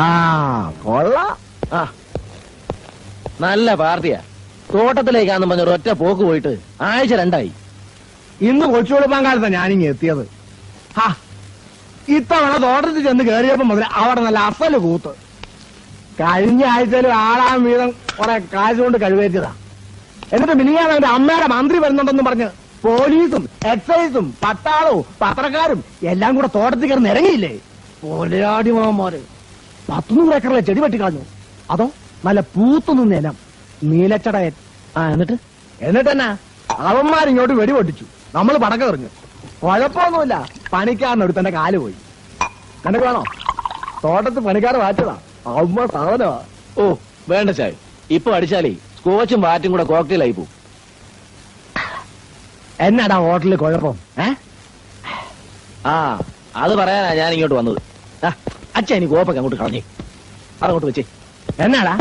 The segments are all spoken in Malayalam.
ആ കൊള്ളാം. ആ നല്ല പാർട്ടിയാ. തോട്ടത്തിലേക്കാന്ന് പറഞ്ഞ ഒരൊറ്റ പോക്ക് പോയിട്ട് ആഴ്ച 2 ആയി. ഇന്ന് കൊച്ചുകൊടുപ്പാൻ കാലത്താ ഞാനിങ്ങ് എത്തിയത്. ഇത്തവണ തോട്ടത്തിൽ ചെന്ന് കയറിയപ്പോ മുതൽ അവിടെ നല്ല അസല് കൂത്ത്. കഴിഞ്ഞ ആഴ്ചയിൽ 6 വീതം കുറെ കാശ് കൊണ്ട് കഴിവേറ്റതാ. എന്നിട്ട് മിനിയാൻ അവന്റെ അമ്മയുടെ മന്ത്രി വരുന്നുണ്ടെന്ന് പറഞ്ഞ് പോലീസും എക്സൈസും പട്ടാളവും പത്രക്കാരും എല്ലാം കൂടെ തോട്ടത്തിൽ കിടന്ന് ഇറങ്ങിയില്ലേ. പോലെയാടിമാന്മാര് 100 ഏക്കറിലെ ചെടി വെട്ടിക്കളഞ്ഞു. അതോ നല്ല പൂത്തു നിന്ന് ഇനം നീലച്ചടയൻ. എന്നിട്ട് തന്നെ അവന്മാരിങ്ങോട്ട് വെടിപൊട്ടിച്ചു. നമ്മൾ പടക്കം എറിഞ്ഞു. കുഴപ്പമൊന്നുമില്ല. പണിക്കാരനൊരുത്തന്റെ കാല് പോയി. നിനക്ക് വേണോ? തോട്ടത്തിൽ പണിക്കാരെ മാറ്റതാ. അവന്മാർ സാധനമാ. ഓ വേണ്ട ചായ്, ഇപ്പൊ അടിച്ചാലേ സ്കോച്ചും വാറ്റും കൂടെ കോക്ടെയിലായി പോവും. എന്നാടാ ഹോട്ടലിൽ കുഴപ്പം? ആ അത് പറയാനാ ഞാൻ ഇങ്ങോട്ട് വന്നത്. അച്ഛ എനിക്ക് കോപ്പൊക്കെ അങ്ങോട്ട് കളഞ്ഞേ, അതങ്ങോട്ട് വെച്ചേ. എന്നാടാ?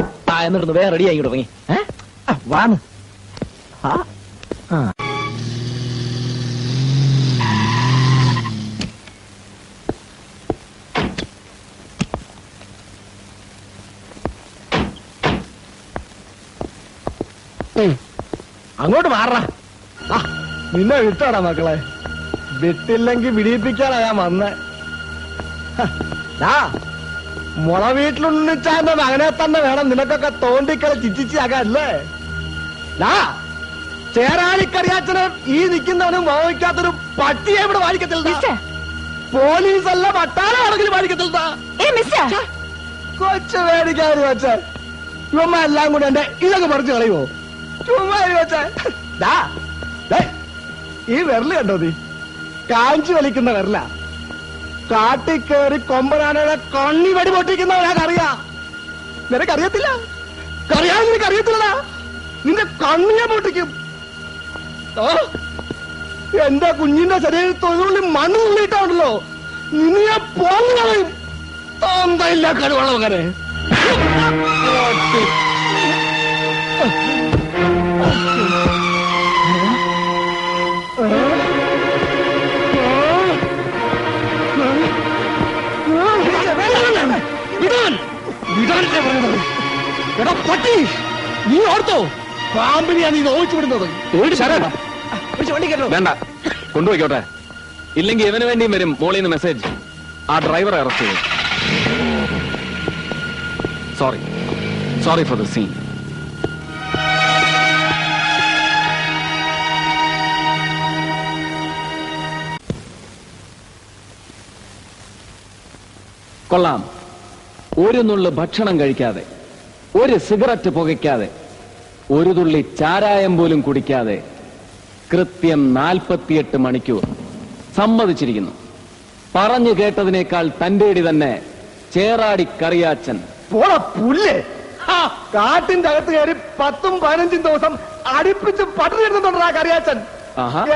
എന്നിട്ടൊന്ന് വേറെ റെഡിയായി ഇങ്ങോട്ട് ഇറങ്ങി വാന്ന്. അങ്ങോട്ട് മാറ. നിന്നെ വിട്ടാടാ മക്കളെ. വിട്ടില്ലെങ്കിൽ വിടിയിപ്പിക്കാനാ ഞാൻ വന്നേ. മുള വീട്ടിലുണ്ണിച്ചാന്റെ മകനെ തന്നെ വേണം നിനക്കൊക്കെ തോണ്ടിക്കളി ചിച്ചിച്ചാക്കല്ലേ. ചേരാളിക്കറിയാച്ചനും ഈ നിൽക്കുന്നവനും വാങ്ങിക്കാത്തൊരു പട്ടിയെ ഇവിടെ വാങ്ങിക്കത്തില്ല. പോലീസല്ല പട്ടാളം ആണെങ്കിലും വാങ്ങിക്കത്തില്ല. കൊച്ചു മേടിക്കാര് വെച്ചാൽ ചുമ്മാ എല്ലാം കൂടെ എന്റെ ഇതൊക്കെ പറിച്ചു കളയുമോ? ചുമ്മാ വെച്ചാൽ ഈ വിരല് കണ്ടോ? നീ കാഞ്ചി വലിക്കുന്ന വിരല. കാട്ടിക്കേറി കൊമ്പനാനയുടെ കണ്ണി വെടി പൊട്ടിക്കുന്നവനാക്കറിയാ. നിനക്കറിയത്തില്ല? അറിയാതെ നിനക്കറിയത്തില്ലടാ. നിന്റെ കണ്ണിയെ പൊട്ടിക്കും. എന്റെ കുഞ്ഞിന്റെ ശരീരത്തിൽ തൊഴിലുള്ളി മണ്ണ് തുള്ളിയിട്ടാണല്ലോ നിന്നെ പോങ്ങുകളയും. തോന്നയില്ല കഴിവുള്ള മകനെ. പട്ടി നീ ഓർത്തോ? പാമ്പിനെയാണ് നീ നോവിച്ചു വിടുന്നത്. വേണ്ട, കൊണ്ടുപോയിക്കോട്ടെ. ഇല്ലെങ്കിൽ ഇവന് വേണ്ടിയും വരും മോളിൽ നിന്ന് മെസ്സേജ്. ആ ഡ്രൈവറെ അറസ്റ്റ് ചെയ്യും. Sorry for the scene. കൊള്ളാം. ഒരു നുള്ളു ഭക്ഷണം കഴിക്കാതെ, ഒരു സിഗരറ്റ് പുകയ്ക്കാതെ, ഒരു തുള്ളി ചാരായം പോലും കുടിക്കാതെ കൃത്യം 48 മണിക്കൂർ സമ്മതിച്ചിരിക്കുന്നു. പറഞ്ഞു കേട്ടതിനേക്കാൾ തന്റേടി തന്നെ ചേറാടി കറിയാച്ചൻ. പുല്ലേ, കാട്ടിന്റെ അകത്ത് കയറി 10ഉം 15ഉം ദിവസം അടുപ്പിച്ച് പട്ടിണി എടുത്തിട്ടുണ്ടാ കറിയാച്ചൻ.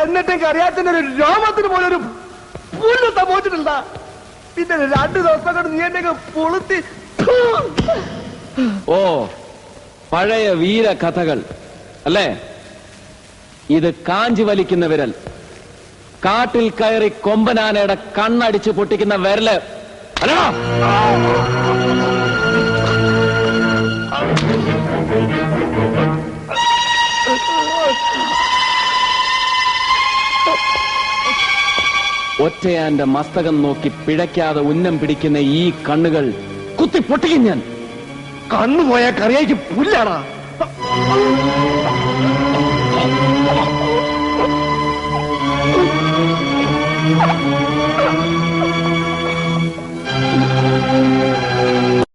എന്നിട്ടും കറിയാച്ചന്റെ ഒരു രോമത്തിന് പോലെ ഒരു പുല്ല് സംഭവിച്ചിട്ടില്ല. പിന്നെ 2 ദിവസം കൊണ്ട് നീ എന്നെ പൊളുത്തി. ഓ, പഴയ വീരകഥകൾ അല്ലേ? ഇത് കാഞ്ചി വലിക്കുന്ന വിരൽ, കാട്ടിൽ കയറി കൊമ്പനാനയുടെ കണ്ണടിച്ച് പൊട്ടിക്കുന്ന വിരല് അല്ലോ. ഒറ്റയാന്റെ മസ്തകം നോക്കി പിഴയ്ക്കാതെ ഉന്നം പിടിക്കുന്ന ഈ കണ്ണുകൾ കുത്തി പൊട്ടിക്കും ഞാൻ. കണ്ണുപോയ കറിയേക്ക് പുല്ലാടാ.